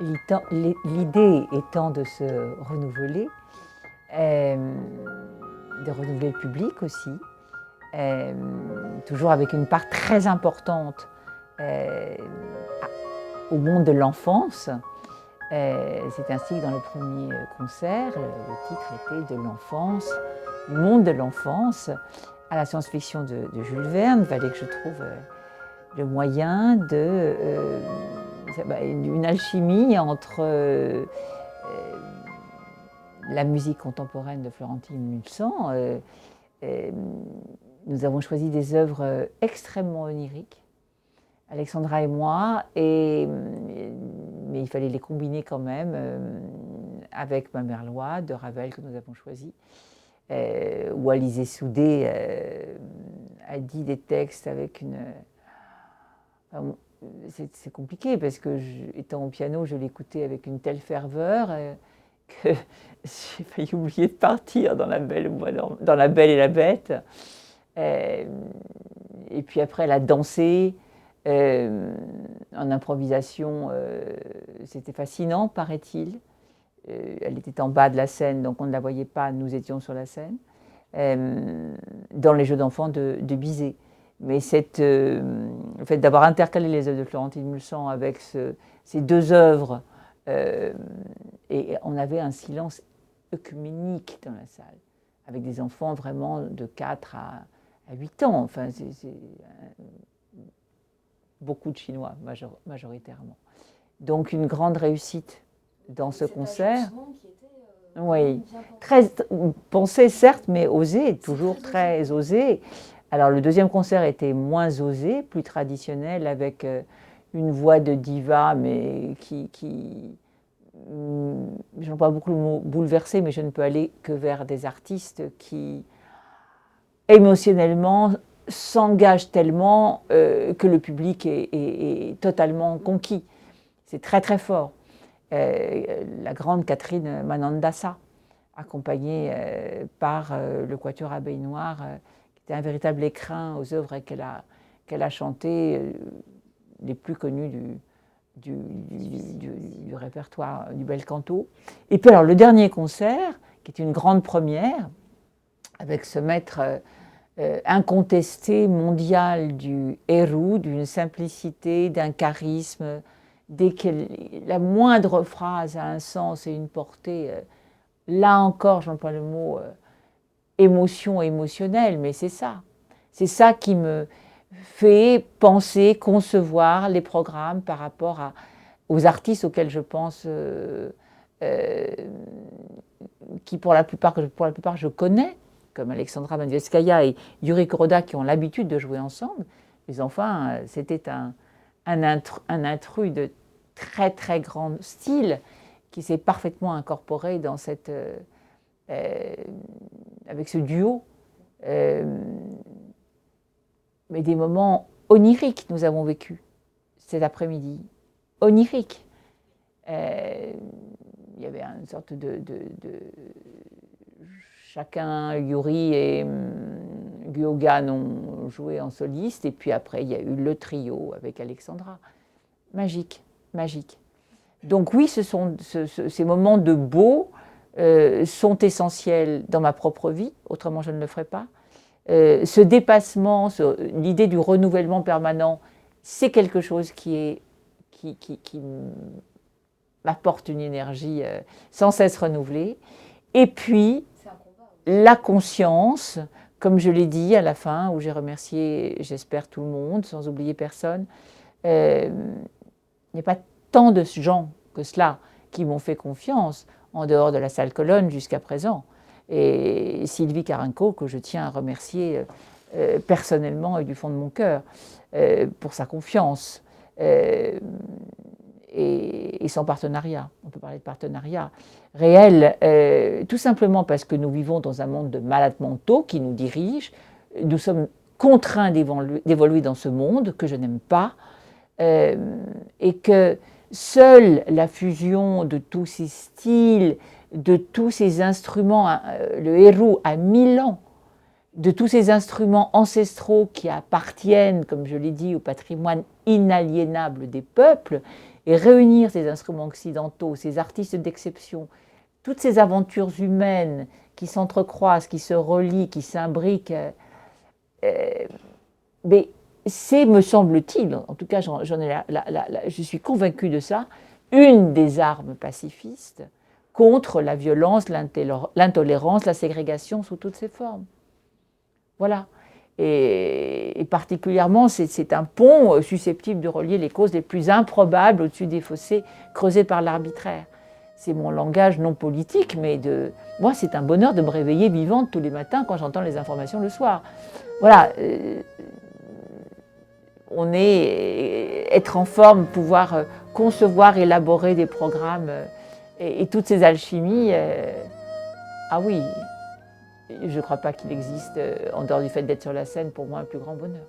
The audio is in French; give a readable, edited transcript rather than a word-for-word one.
L'idée étant de se renouveler, de renouveler le public aussi, toujours avec une part très importante au monde de l'enfance. C'est ainsi que dans le premier concert, le titre était de l'enfance, du monde de l'enfance à la science-fiction de Jules Verne. Il fallait que je trouve le moyen de une alchimie entre la musique contemporaine de Florentine Mulsan. Nous avons choisi des œuvres extrêmement oniriques, Alexandra et moi, mais il fallait les combiner quand même avec Ma Mère Loi de Ravel que nous avons choisi, où Alizé Soudé a dit des textes avec une... c'est compliqué parce que, étant au piano, je l'écoutais avec une telle ferveur que j'ai failli oublier de partir dans La Belle et la Bête. Et puis après, elle a dansé en improvisation. C'était fascinant, paraît-il. Elle était en bas de la scène, donc on ne la voyait pas, nous étions sur la scène, dans les jeux d'enfants de Bizet. Mais le fait d'avoir intercalé les œuvres de Florentine Mulsan avec ces deux œuvres, et on avait un silence œcuménique dans la salle, avec des enfants vraiment de 4 à 8 ans. Enfin, c'est beaucoup de Chinois, majoritairement. Donc une grande réussite dans ce concert. Qui était, oui, très pensé certes, mais osé, toujours très osé. Alors le deuxième concert était moins osé, plus traditionnel, avec une voix de diva, mais j'en pas beaucoup le mot bouleversé, mais je ne peux aller que vers des artistes qui émotionnellement s'engagent tellement que le public est totalement conquis. C'est très très fort. La grande Catherine Manandassa, accompagnée par le Quatuor Abeille Noire, qui était un véritable écrin aux œuvres qu'elle a chantées, les plus connues du répertoire du bel canto. Et puis alors le dernier concert, qui est une grande première, avec ce maître incontesté mondial du héros, d'une simplicité, d'un charisme. Dès que la moindre phrase a un sens et une portée, là encore, j'emploie le mot émotion émotionnelle, mais c'est ça. C'est ça qui me fait penser, concevoir les programmes par rapport aux artistes auxquels je pense, qui pour la plupart je connais, comme Alexandra Mandievskaya et Yuri Kuroda, qui ont l'habitude de jouer ensemble. Mais enfin, c'était un intrus de très très grand style qui s'est parfaitement incorporé dans avec ce duo. Mais des moments oniriques nous avons vécu cet après-midi. Oniriques. Il y avait une sorte de chacun, Yuri et Guyogan ont joué en soliste, et puis après il y a eu le trio avec Alexandra. Magique, magique. Donc oui, ces moments de beau sont essentiels dans ma propre vie, autrement je ne le ferais pas. Ce dépassement, l'idée du renouvellement permanent, c'est quelque chose qui m'apporte une énergie sans cesse renouvelée. Et puis, la conscience, comme je l'ai dit à la fin, où j'ai remercié, j'espère, tout le monde, sans oublier personne, il n'y a pas tant de gens que cela qui m'ont fait confiance, en dehors de la salle colonne jusqu'à présent. Et Sylvie Carinco, que je tiens à remercier personnellement et du fond de mon cœur, pour sa confiance. Et son partenariat, on peut parler de partenariat réel, tout simplement parce que nous vivons dans un monde de malades mentaux qui nous dirigent, nous sommes contraints d'évoluer dans ce monde que je n'aime pas, et que seule la fusion de tous ces styles, de tous ces instruments, le héros a 1000 ans, de tous ces instruments ancestraux qui appartiennent, comme je l'ai dit, au patrimoine inaliénable des peuples, Et réunir ces instruments occidentaux, ces artistes d'exception, toutes ces aventures humaines qui s'entrecroisent, qui se relient, qui s'imbriquent, mais c'est, me semble-t-il, en tout cas je suis convaincue de ça, une des armes pacifistes contre la violence, l'intolérance, la ségrégation sous toutes ses formes. Voilà. Et particulièrement, c'est un pont susceptible de relier les causes les plus improbables au-dessus des fossés creusés par l'arbitraire. C'est mon langage non politique, mais moi, c'est un bonheur de me réveiller vivante tous les matins quand j'entends les informations le soir. Voilà. Être en forme, pouvoir concevoir, élaborer des programmes et toutes ces alchimies, ah oui, je ne crois pas qu'il existe, en dehors du fait d'être sur la scène, pour moi, un plus grand bonheur.